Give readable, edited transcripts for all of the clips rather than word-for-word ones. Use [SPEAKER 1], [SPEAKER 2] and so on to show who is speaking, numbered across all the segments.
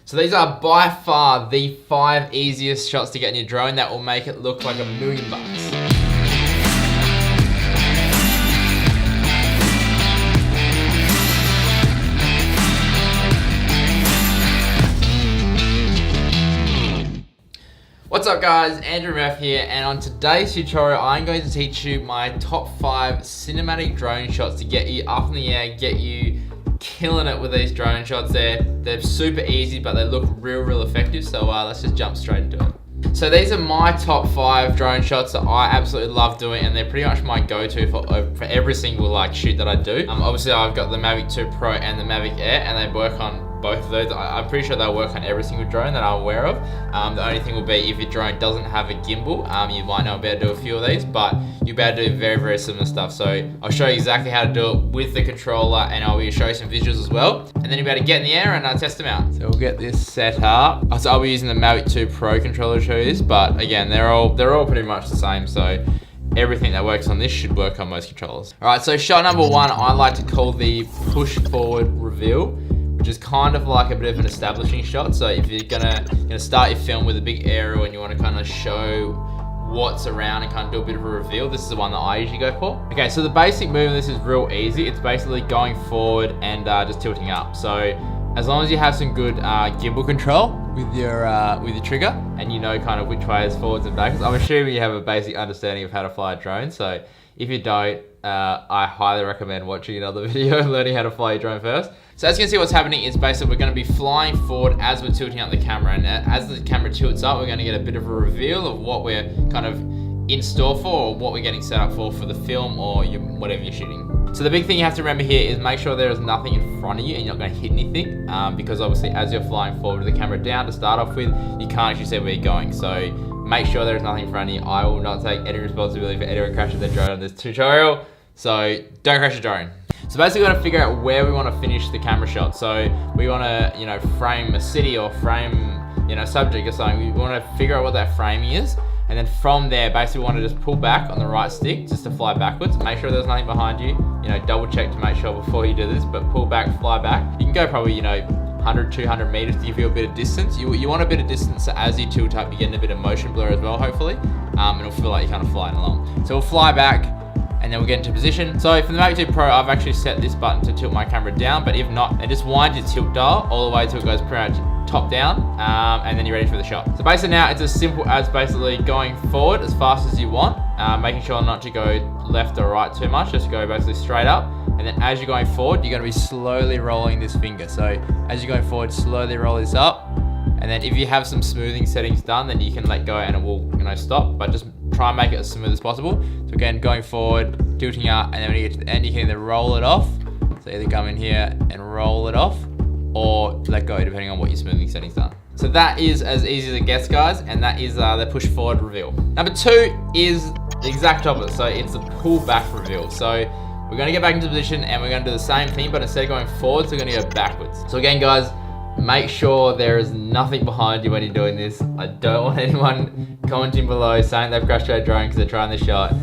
[SPEAKER 1] So these are by far the 5 easiest shots to get in your drone that will make it look like $1,000,000. What's up guys, Andrew Murph here, and on today's tutorial I'm going to teach you my top 5 cinematic drone shots to get you up in the air, get you killing it with these drone shots. They're super easy, but they look real effective, so let's just jump straight into it. So these are my top 5 drone shots that I absolutely love doing, and they're pretty much my go-to for every single shoot that I do. Obviously I've got the Mavic 2 Pro and the Mavic Air, and they work on both of those. I'm pretty sure they'll work on every single drone that I'm aware of. The only thing will be if your drone doesn't have a gimbal, you might not be able to do a few of these, but you'll be able to do very similar stuff. So I'll show you exactly how to do it with the controller, and I'll show you some visuals as well. And then you'll be able to get in the air and test them out. So we'll get this set up. So I'll be using the Mavic 2 Pro controller to show you this, but again, they're all pretty much the same. So everything that works on this should work on most controllers. All right, so shot number 1, I like to call the push forward reveal, which is kind of like a bit of an establishing shot. So if you're gonna start your film with a big aerial and you want to kind of show what's around and kind of do a bit of a reveal, this is the one that I usually go for. Okay, so the basic move of this is real easy. It's basically going forward and just tilting up. So as long as you have some good gimbal control with your trigger, and you know kind of which way is forwards and backwards. I'm assuming you have a basic understanding of how to fly a drone. So if you don't, I highly recommend watching another video and learning how to fly your drone first. So as you can see, what's happening is basically we're going to be flying forward as we're tilting up the camera, and as the camera tilts up, we're going to get a bit of a reveal of what we're kind of in store for, or what we're getting set up for the film or whatever you're shooting. So the big thing you have to remember here is make sure there is nothing in front of you and you're not going to hit anything, because obviously as you're flying forward with the camera down to start off with, you can't actually see where you're going. So make sure there is nothing in front of you. I will not take any responsibility for anyone crashing their drone on this tutorial, so don't crash your drone. So basically we want to figure out where we want to finish the camera shot. So we want to, frame a city or frame, subject or something. We want to figure out what that framing is. And then from there, basically we want to just pull back on the right stick just to fly backwards. Make sure there's nothing behind you. Double check to make sure before you do this, but pull back, fly back. You can go probably, 100, 200 meters to give you a bit of distance. You want a bit of distance, so as you tilt up, you're getting a bit of motion blur as well, hopefully. And it'll feel like you're kind of flying along. So we'll fly back, and then we'll get into position. So for the Mavic 2 Pro, I've actually set this button to tilt my camera down, but if not, then just wind your tilt dial all the way till it goes pretty much top down, and then you're ready for the shot. So basically now it's as simple as basically going forward as fast as you want, making sure not to go left or right too much, just go basically straight up. And then as you're going forward, you're gonna be slowly rolling this finger. So as you're going forward, slowly roll this up. And then if you have some smoothing settings done, then you can let go and it will stop, but just try and make it as smooth as possible. So again, going forward, tilting up, and then when you get to the end, you can either roll it off. So either come in here and roll it off, or let go depending on what your smoothing settings done. So that is as easy as it gets, guys, and that is the push forward reveal. Number 2 is the exact opposite. So it's the pull back reveal. So we're gonna get back into position and we're gonna do the same thing, but instead of going forwards, we're gonna go backwards. So again, guys, make sure there is nothing behind you when you're doing this. I don't want anyone commenting below saying they've crashed their drone because they're trying this shot.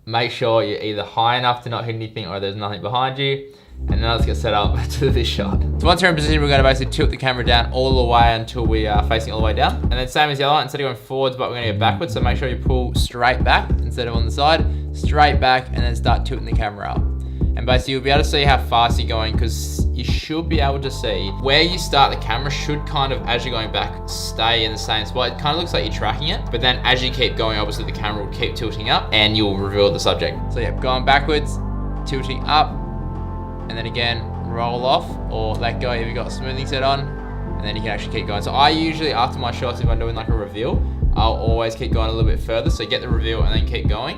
[SPEAKER 1] Make sure you're either high enough to not hit anything or there's nothing behind you. And now let's get set up to this shot. So once you're in position, we're going to basically tilt the camera down all the way until we are facing all the way down. And then same as the other one, instead of going forwards, but we're going to go backwards. So make sure you pull straight back instead of on the side, straight back, and then start tilting the camera up. And basically you'll be able to see how fast you're going, because you should be able to see where you start the camera should kind of, as you're going back, stay in the same spot. It kind of looks like you're tracking it, but then as you keep going, obviously the camera will keep tilting up and you'll reveal the subject. So yeah, going backwards, tilting up, and then again, roll off or let go if you've got smoothing set on, and then you can actually keep going. So I usually, after my shots, if I'm doing like a reveal, I'll always keep going a little bit further. So get the reveal and then keep going.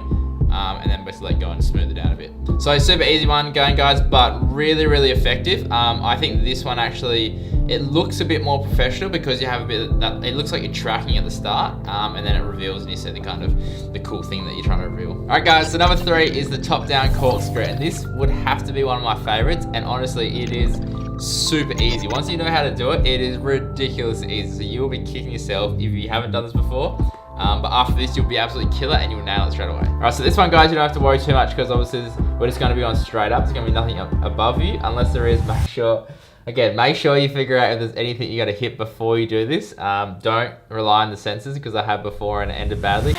[SPEAKER 1] And then basically let go and smooth it down a bit. So super easy one going, guys, but really effective. I think this one actually, it looks a bit more professional because you have a bit of that, it looks like you're tracking at the start, and then it reveals and you see the kind of the cool thing that you're trying to reveal. All right, guys, so number 3 is the top down corkscrew, and this would have to be one of my favorites, and honestly, it is super easy. Once you know how to do it, it is ridiculously easy. So you will be kicking yourself if you haven't done this before. But after this, you'll be absolutely killer and you'll nail it straight away. All right, so this one, guys, you don't have to worry too much because obviously we're just going to be going straight up. There's going to be nothing up above you unless there is. Make sure Again, make sure you figure out if there's anything you got to hit before you do this. Don't rely on the sensors, because I have before and it ended badly.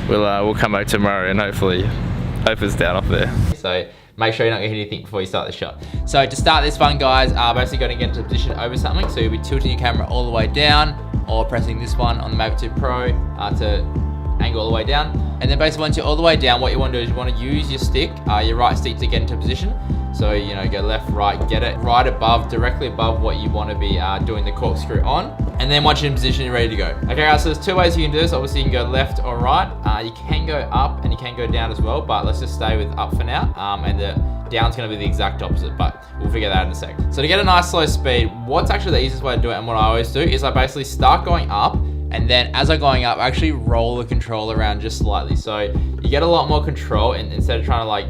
[SPEAKER 1] We'll come back tomorrow and hopefully it's down off there. So make sure you're not gonna hit anything before you start the shot. So to start this one, guys, basically going to get into a position over something. So you'll be tilting your camera all the way down, or pressing this one on the Mavic 2 Pro to angle all the way down. And then basically once you're all the way down, what you want to do is you want to use your stick, your right stick, to get into position. So, you know, go left, right, get it right above, directly above what you want to be doing the corkscrew on. And then once you're in position, you're ready to go. Okay, guys, so there's two ways you can do this. Obviously, you can go left or right. You can go up and you can go down as well, but let's just stay with up for now. And the down's going to be the exact opposite, but we'll figure that out in a sec. So to get a nice slow speed, what's actually the easiest way to do it, and what I always do, is I basically start going up, and then as I'm going up, I actually roll the controller around just slightly. So you get a lot more control, and instead of trying to like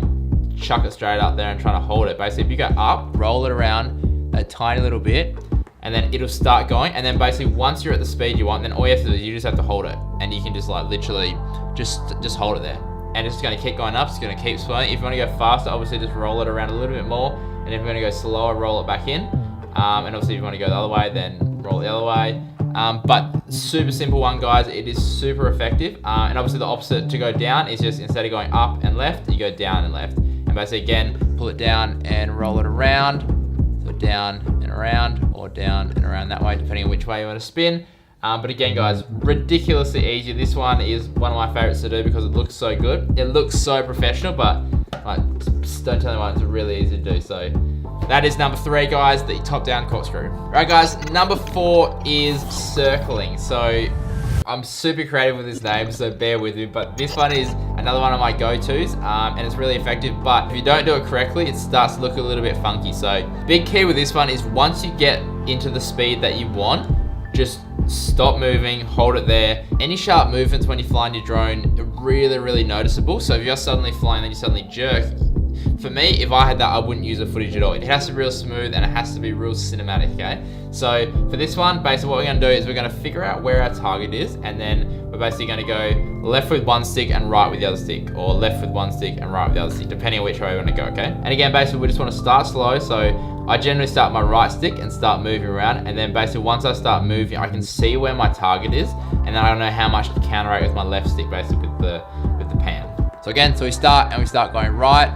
[SPEAKER 1] chuck it straight up there and trying to hold it. Basically, if you go up, roll it around a tiny little bit, and then it'll start going. And then basically once you're at the speed you want, then all you have to do is you just have to hold it, and you can just like literally just hold it there. And it's just gonna keep going up, it's gonna keep swelling. If you wanna go faster, obviously just roll it around a little bit more. And if you're gonna go slower, roll it back in. And obviously if you wanna go the other way, then roll it the other way. But super simple one, guys. It is super effective. And obviously the opposite to go down is just, instead of going up and left, you go down and left. And basically again, pull it down and roll it around. So down and around, or down and around that way, depending on which way you want to spin. But again, guys, ridiculously easy. This one is one of my favorites to do because it looks so good. It looks so professional, but like, just don't tell anyone, it's really easy to do. So that is number 3, guys, the top-down corkscrew. All right, guys, number 4 is circling. So I'm super creative with this name, so bear with me, but this one is another one of my go-tos, and it's really effective, but if you don't do it correctly, it starts to look a little bit funky. So big key with this one is once you get into the speed that you want, just stop moving, hold it there. Any sharp movements when you're flying your drone are really, really noticeable. So if you're suddenly flying and you suddenly jerk, for me, if I had that, I wouldn't use the footage at all. It has to be real smooth and it has to be real cinematic, okay? So for this one, basically what we're gonna do is we're gonna figure out where our target is, and then we're basically gonna go left with one stick and right with the other stick, or left with one stick and right with the other stick, depending on which way we wanna go, okay? And again, basically we just wanna start slow. So I generally start my right stick and start moving around, and then basically once I start moving, I can see where my target is, and then I know how much to counteract with my left stick, basically with the pan. So again, so we start going right,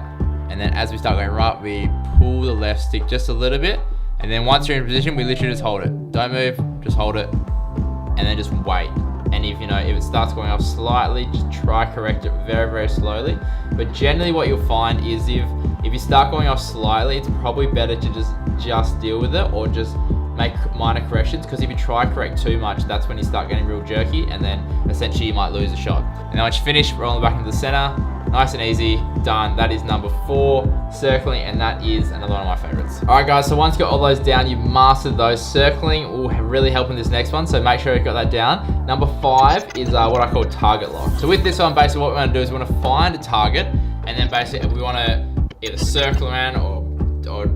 [SPEAKER 1] and then as we start going right, we pull the left stick just a little bit, and then once you're in position, we literally just hold it. Don't move, just hold it, and then just wait. And if it starts going off slightly, just try correct it very, very slowly. But generally what you'll find is if you start going off slightly, it's probably better to just deal with it, or just make minor corrections, because if you try correct too much, that's when you start getting real jerky, and then essentially you might lose a shot. And then once you finish, rolling back into the center, nice and easy, done. That is number 4, circling, and that is another one of my favorites. All right, guys, so once you got all those down, you've mastered those. Circling will really help in this next one, so make sure you've got that down. Number 5 is what I call target lock. So with this one, basically what we want to do is we want to find a target, and then basically we want to either circle around or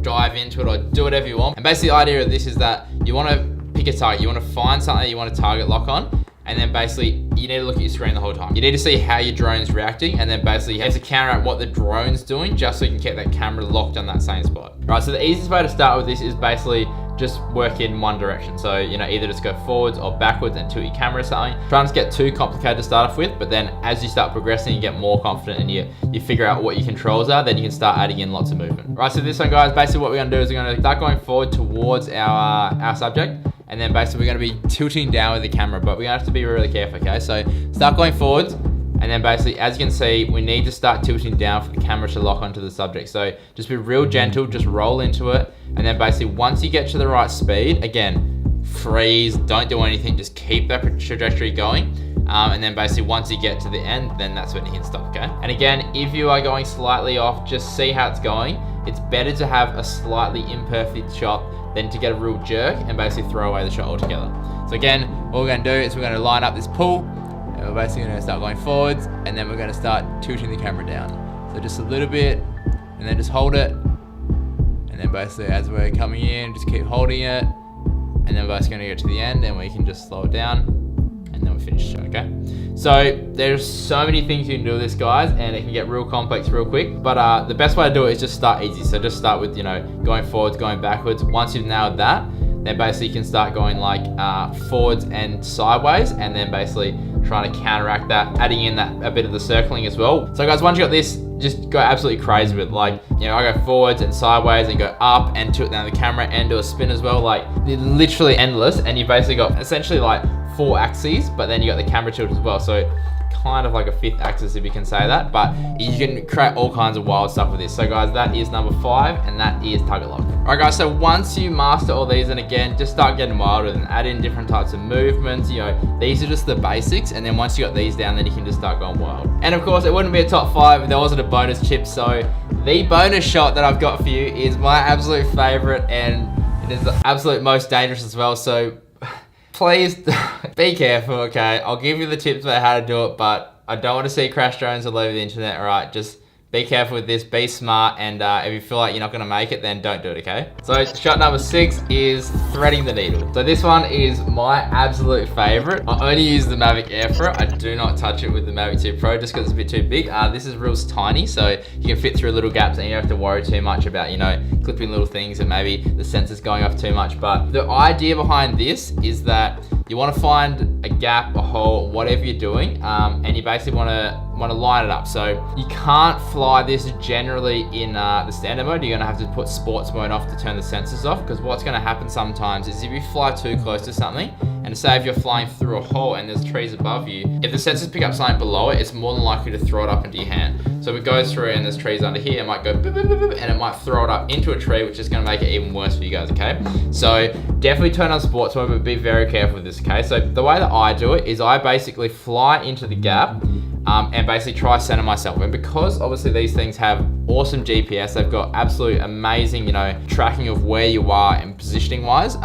[SPEAKER 1] dive into it, or do whatever you want. And basically the idea of this is that you want to pick a target, you want to find something that you want to target lock on, and then basically you need to look at your screen the whole time. You need to see how your drone's reacting, and then basically you have to counteract what the drone's doing, just so you can keep that camera locked on that same spot. Right, so the easiest way to start with this is basically just work in one direction. So, either just go forwards or backwards and tilt your camera or something. Try not to get too complicated to start off with, but then as you start progressing, you get more confident and you figure out what your controls are, then you can start adding in lots of movement. Right, so this one, guys, basically what we're gonna do is we're gonna start going forward towards our subject, and then basically we're gonna be tilting down with the camera, but we're gonna have to be really careful, okay? So start going forwards, and then basically, as you can see, we need to start tilting down for the camera to lock onto the subject. So just be real gentle, just roll into it. And then basically, once you get to the right speed, again, freeze, don't do anything, just keep that trajectory going. And then basically, once you get to the end, then that's when you can stop, okay? And again, if you are going slightly off, just see how it's going. It's better to have a slightly imperfect shot than to get a real jerk and basically throw away the shot altogether. So again, what we're gonna do is we're gonna line up this pull, and we're basically gonna start going forwards, and then we're gonna start tilting the camera down. So just a little bit, and then just hold it. And then basically as we're coming in, just keep holding it. And then we're basically gonna get to the end, and we can just slow it down. And then we'll a finished shot, okay? So there's so many things you can do with this, guys, and it can get real complex real quick. But the best way to do it is just start easy. So just start with, going forwards, going backwards. Once you've nailed that, then basically you can start going like forwards and sideways, and then basically trying to counteract that, adding in a bit of the circling as well. So guys, once you got this, just go absolutely crazy with it. Like, I go forwards and sideways and go up and tilt down the camera and do a spin as well. Like, they're literally endless, and you've basically got essentially like 4 axes, but then you got the camera tilt as well. So kind of like a 5th axis, if you can say that, but you can create all kinds of wild stuff with this. So guys, that is number 5, and that is tug and lock. All right guys, so once you master all these, and again, just start getting wild with and add in different types of movements. These are just the basics, and then once you got these down, then you can just start going wild. And of course, it wouldn't be a top 5 if there wasn't a bonus chip. So the bonus shot that I've got for you is my absolute favorite, and it is the absolute most dangerous as well. So please be careful, okay? I'll give you the tips about how to do it, but I don't want to see crash drones all over the internet, all right? Just be careful with this, be smart, and if you feel like you're not gonna make it, then don't do it, okay? So shot number 6 is threading the needle. So this one is my absolute favorite. I only use the Mavic Air for it. I do not touch it with the Mavic 2 Pro just because it's a bit too big. This is real tiny, so you can fit through little gaps and you don't have to worry too much about, clipping little things and maybe the sensor's going off too much. But the idea behind this is that you want to find a gap, a hole, whatever you're doing, and you basically want to line it up. So you can't fly this generally in the standard mode. You're gonna have to put sports mode off to turn the sensors off, because what's gonna happen sometimes is if you fly too close to something, and say if you're flying through a hole and there's trees above you, if the sensors pick up something below it, it's more than likely to throw it up into your hand. So if it goes through and there's trees under here, it might go boop, boop, boop, boop, and it might throw it up into a tree, which is gonna make it even worse for you guys, okay? So definitely turn on sports mode, but be very careful with this, okay? So the way that I do it is I basically fly into the gap, and basically try center myself. And because obviously these things have awesome GPS, they've got absolute amazing, tracking of where you are and positioning wise.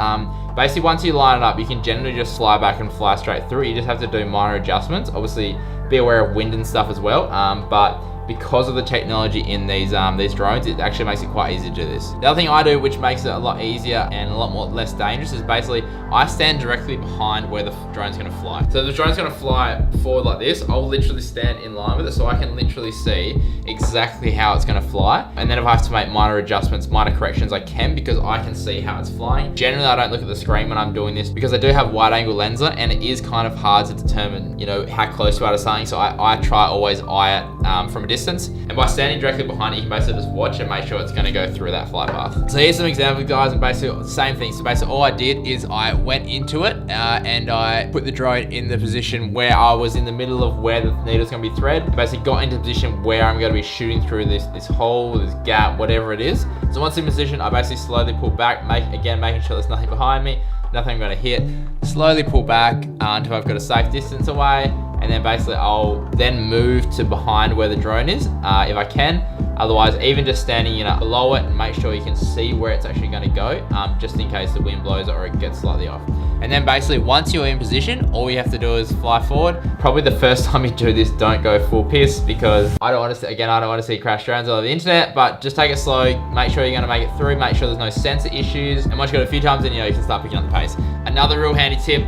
[SPEAKER 1] Basically once you line it up, you can generally just fly back and fly straight through. You just have to do minor adjustments. Obviously be aware of wind and stuff as well. But because of the technology in these drones, it actually makes it quite easy to do this. The other thing I do, which makes it a lot easier and a lot more less dangerous, is basically I stand directly behind where the drone's gonna fly. So if the drone's gonna fly forward like this, I'll literally stand in line with it, so I can literally see exactly how it's gonna fly. And then if I have to make minor adjustments, minor corrections, I can, because I can see how it's flying. Generally, I don't look at the screen when I'm doing this, because I do have wide angle lens on it, and it is kind of hard to determine, how close you are to something. So I try always eye it from a distance, and by standing directly behind it, you can basically just watch and make sure it's going to go through that flight path. So here's some examples, guys, and basically the same thing. So basically all I did is I went into it and I put the drone in the position where I was in the middle of where the needle's going to be thread. Basically got into the position where I'm going to be shooting through this hole, this gap, whatever it is. So once in position, I basically slowly pull back, making sure there's nothing behind me, nothing I'm going to hit. Slowly pull back until I've got a safe distance away. And then basically I'll then move to behind where the drone is, if I can. Otherwise, even just standing below it, and make sure you can see where it's actually going to go, just in case the wind blows it or it gets slightly off. And then basically once you're in position, all you have to do is fly forward. Probably the first time you do this, don't go full piss, because I don't want to see crash drones all over the internet, but just take it slow, make sure you're going to make it through, make sure there's no sensor issues, and once you got a few times, then you can start picking up the pace. Another real handy tip,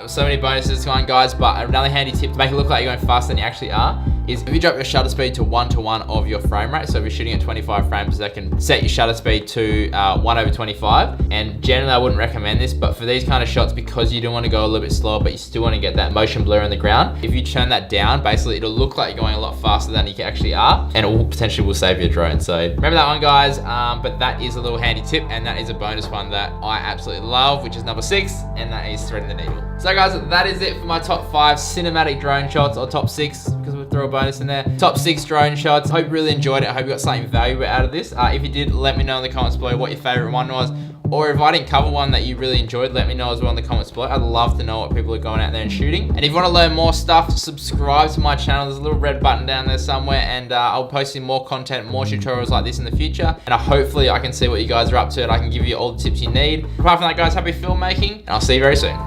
[SPEAKER 1] so many bonuses going, guys, but another handy tip to make it look like you're going faster than you actually are is if you drop your shutter speed to 1:1 of your frame rate. So if you're shooting at 25 frames per second, set your shutter speed to 1/25. And generally I wouldn't recommend this, but for these kind of shots, because you do want to go a little bit slower, but you still want to get that motion blur on the ground, if you turn that down, basically it'll look like you're going a lot faster than you actually are, and it will potentially save your drone. So remember that one, guys. But that is a little handy tip, and that is a bonus one that I absolutely love, which is number 6, and that is threading the needle. So guys, that is it for my top 5 cinematic drone shots, or top 6, because we'll throw a bonus in there. Top 6 drone shots. Hope you really enjoyed it. I hope you got something valuable out of this. If you did, let me know in the comments below what your favorite one was. Or if I didn't cover one that you really enjoyed, let me know as well in the comments below. I'd love to know what people are going out there and shooting. And if you want to learn more stuff, subscribe to my channel. There's a little red button down there somewhere, and I'll be posting more content, more tutorials like this in the future. And hopefully I can see what you guys are up to, and I can give you all the tips you need. Apart from that, guys, happy filmmaking, and I'll see you very soon.